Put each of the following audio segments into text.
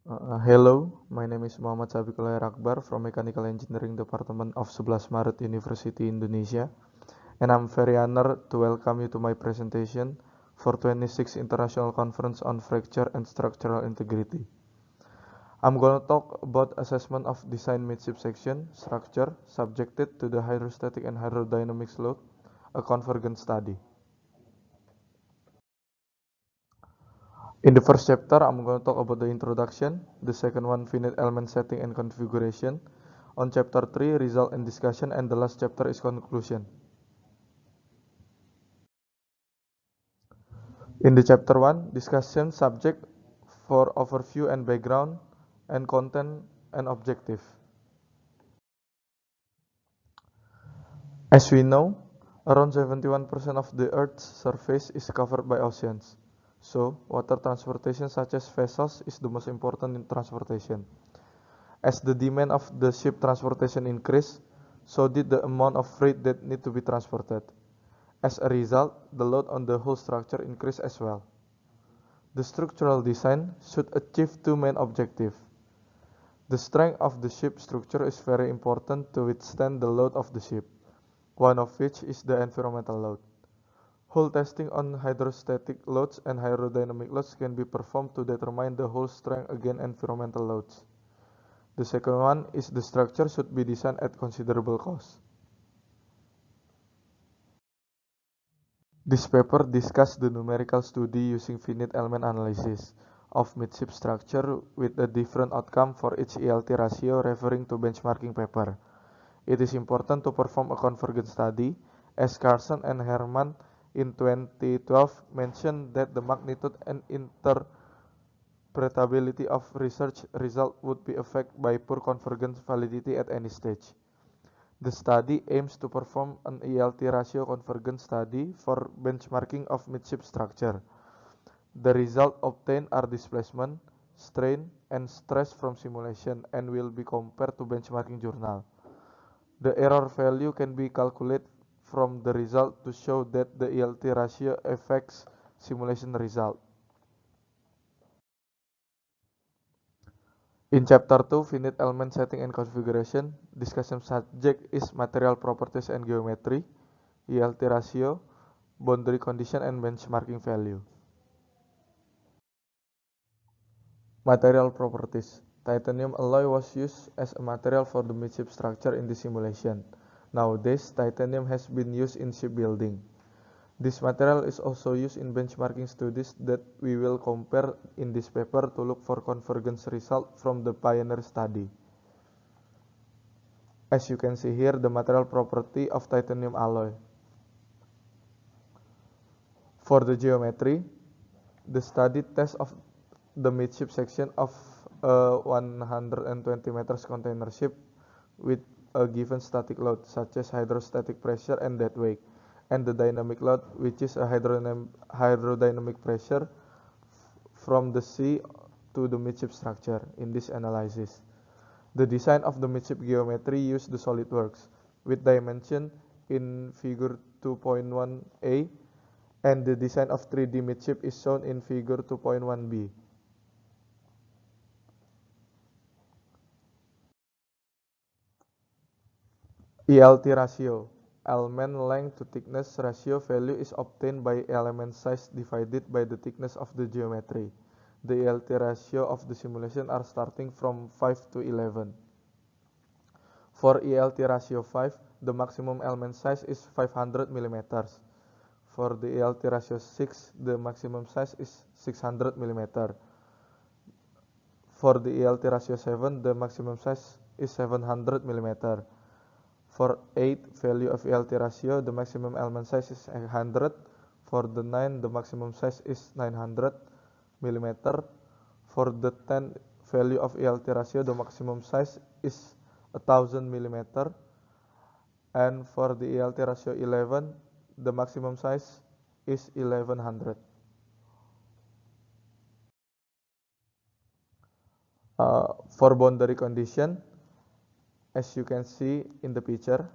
Hello, my name is Muhammad Sabiqullah Akbar from Mechanical Engineering Department of 11 Maret University Indonesia, and I'm very honored to welcome you to my presentation for 26th International Conference on Fracture and Structural Integrity. I'm going to talk about assessment of design midship section structure subjected to the hydrostatic and hydrodynamics load, a convergent study. In the first chapter, I'm going to talk about the introduction, the second one, finite element setting and configuration. On chapter 3, result and discussion, and the last chapter is conclusion. In the chapter 1, discussion, subject for overview and background, and content and objective. As we know, around 71% of the Earth's surface is covered by oceans. So, water transportation such as vessels is the most important in transportation. As the demand of the ship transportation increased, so did the amount of freight that need to be transported. As a result, the load on the whole structure increased as well. The structural design should achieve two main objectives. The strength of the ship structure is very important to withstand the load of the ship, one of which is the environmental load. Hull testing on hydrostatic loads and hydrodynamic loads can be performed to determine the hull strength against environmental loads. The second one is the structure should be designed at considerable cost. This paper discusses the numerical study using finite element analysis of midship structure with a different outcome for each ELT ratio referring to benchmarking paper. It is important to perform a convergent study, as Carson and Herman in 2012 mentioned that the magnitude and interpretability of research result would be affected by poor convergence validity at any stage. The study aims to perform an ELT ratio convergence study for benchmarking of midship structure. The results obtained are displacement, strain, and stress from simulation and will be compared to benchmarking journal. The error value can be calculated from the result to show that the ELT ratio affects simulation result. In chapter 2, finite element setting and configuration, discussion subject is material properties and geometry, ELT ratio, boundary condition and benchmarking value. Material properties. Titanium alloy was used as a material for the midship structure in the simulation. Nowadays, titanium has been used in shipbuilding. This material is also used in benchmarking studies that we will compare in this paper to look for convergence result from the pioneer study. As you can see here, the material property of titanium alloy. For the geometry, the study test of the midship section of a 120 meters container ship with a given static load such as hydrostatic pressure and dead weight, and the dynamic load, which is a hydrodynamic pressure from the sea to the midship structure. In this analysis, the design of the midship geometry used the SolidWorks with dimension in figure 2.1a, and the design of 3D midship is shown in figure 2.1b. ELT ratio. Element length to thickness ratio value is obtained by element size divided by the thickness of the geometry. The ELT ratio of the simulation are starting from 5 to 11. For ELT ratio 5, the maximum element size is 500 mm. For the ELT ratio 6, the maximum size is 600 mm. For the ELT ratio 7, the maximum size is 700 mm. For 8, value of ELT ratio, the maximum element size is 100. For the 9, the maximum size is 900 mm. For the 10, value of ELT ratio, the maximum size is 1000 mm. And for the ELT ratio 11, the maximum size is 1100. For boundary condition, as you can see in the picture,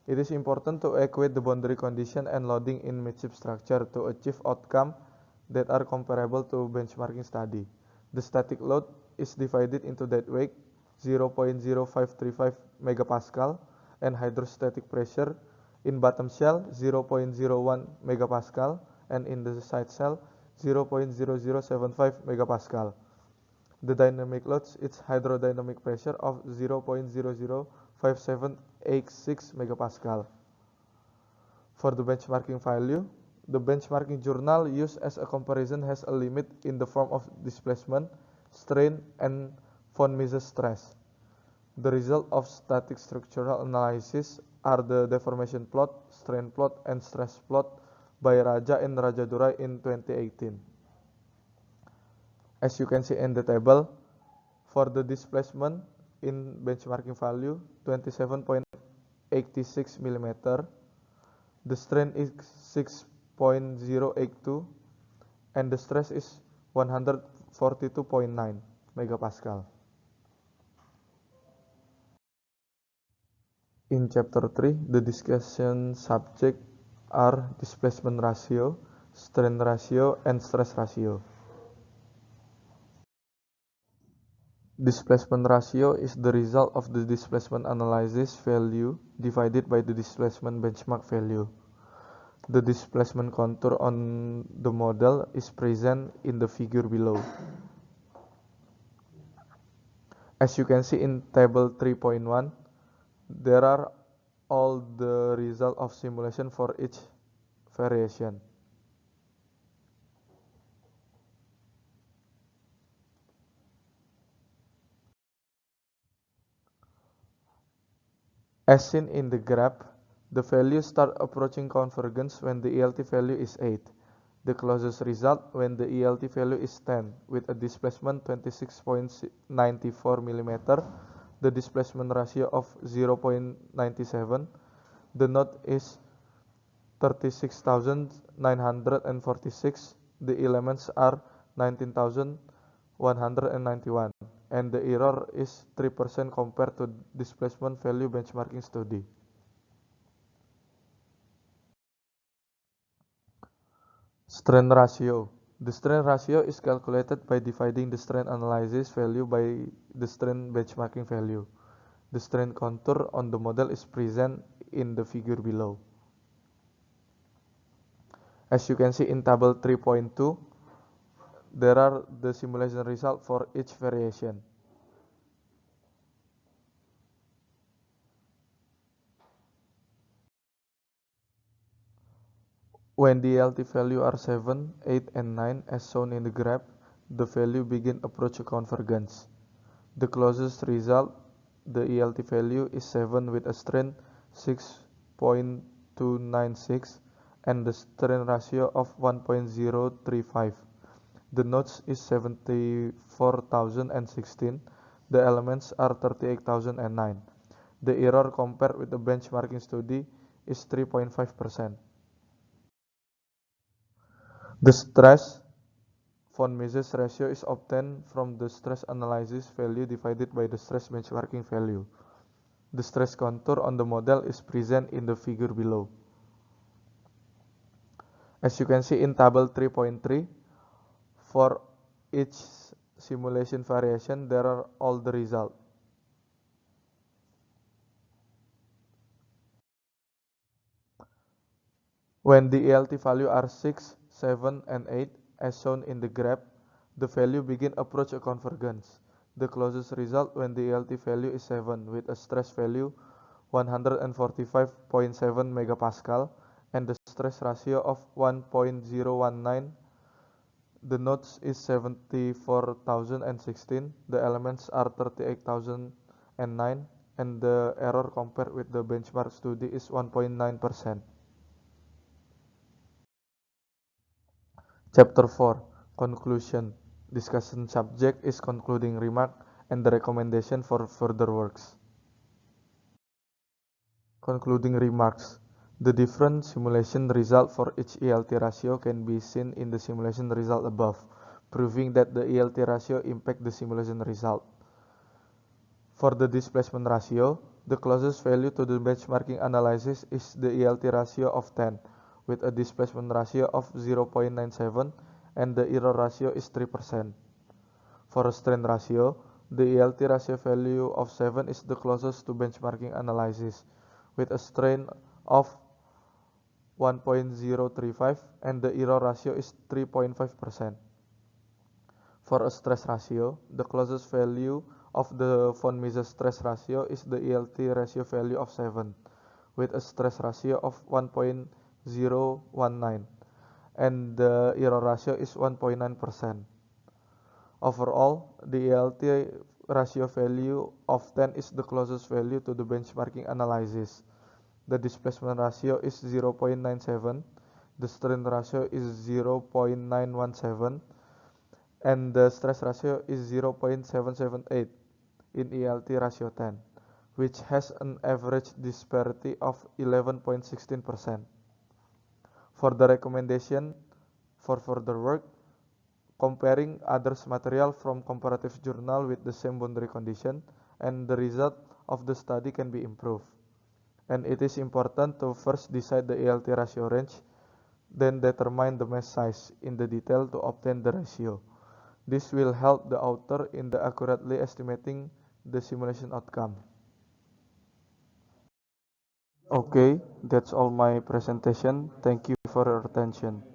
it is important to equate the boundary condition and loading in midship structure to achieve outcome that are comparable to benchmarking study. The static load is divided into dead weight 0.0535 megapascal and hydrostatic pressure in bottom shell 0.01 megapascal and in the side shell 0.0075 megapascal. The dynamic loads its hydrodynamic pressure of 0.005786 megapascal. For the benchmarking value, the benchmarking journal used as a comparison has a limit in the form of displacement, strain, and von Mises stress. The result of static structural analysis are the deformation plot, strain plot, and stress plot by Raja and Rajadurai in 2018. As you can see in the table, for the displacement in benchmarking value 27.86 mm, the strain is 6.082 and the stress is 142.9 megapascal. In chapter 3, the discussion subject are displacement ratio, strain ratio, and stress ratio. Displacement ratio is the result of the displacement analysis value divided by the displacement benchmark value. The displacement contour on the model is present in the figure below. As you can see in table 3.1, there are all the result of simulation for each variation. As seen in the graph, the values start approaching convergence when the ELT value is 8. The closest result when the ELT value is 10 with a displacement 26.94 mm, the displacement ratio of 0.97, the node is 36,946, the elements are 19,191, and the error is 3% compared to displacement value benchmarking study. Strain ratio. The strain ratio is calculated by dividing the strain analysis value by the strain benchmarking value. The strain contour on the model is present in the figure below. As you can see in table 3.2, there are the simulation result for each variation. When the ELT value are 7, 8, and 9 as shown in the graph, the value begin approach convergence. The closest result, the ELT value is 7 with a strain 6.296 and the strain ratio of 1.035. The nodes is 74,016. The elements are 38,009. The error compared with the benchmarking study is 3.5%. The stress von Mises ratio is obtained from the stress analysis value divided by the stress benchmarking value. The stress contour on the model is present in the figure below. As you can see in table 3.3, for each simulation variation there are all the results. When the ELT value are 6, 7, and 8 as shown in the graph, the value begin approach a convergence. The closest result when the ELT value is 7 with a stress value 145.7 megapascal and the stress ratio of 1.019. The nodes is 74,016, the elements are 38,009, and the error compared with the benchmark study is 1.9%. Chapter 4, Conclusion. Discussion subject is concluding remark and the recommendation for further works. Concluding remarks. The different simulation result for each ELT ratio can be seen in the simulation result above, proving that the ELT ratio impact the simulation result. For the displacement ratio, the closest value to the benchmarking analysis is the ELT ratio of 10, with a displacement ratio of 0.97 and the error ratio is 3%. For a strain ratio, the ELT ratio value of 7 is the closest to benchmarking analysis, with a strain of 1.035 and the error ratio is 3.5%. For a stress ratio, the closest value of the von Mises stress ratio is the ELT ratio value of 7, with a stress ratio of 1.019 and the error ratio is 1.9%. Overall, the ELT ratio value of 10 is the closest value to the benchmarking analysis. The displacement ratio is 0.97, the strain ratio is 0.917, and the stress ratio is 0.778 in ELT ratio 10, which has an average disparity of 11.16%. For the recommendation for further work, comparing others material from comparative journal with the same boundary condition, and the result of the study can be improved. And it is important to first decide the ELT ratio range, then determine the mesh size in the detail to obtain the ratio. This will help the author in the accurately estimating the simulation outcome. Okay, that's all my presentation. Thank you for your attention.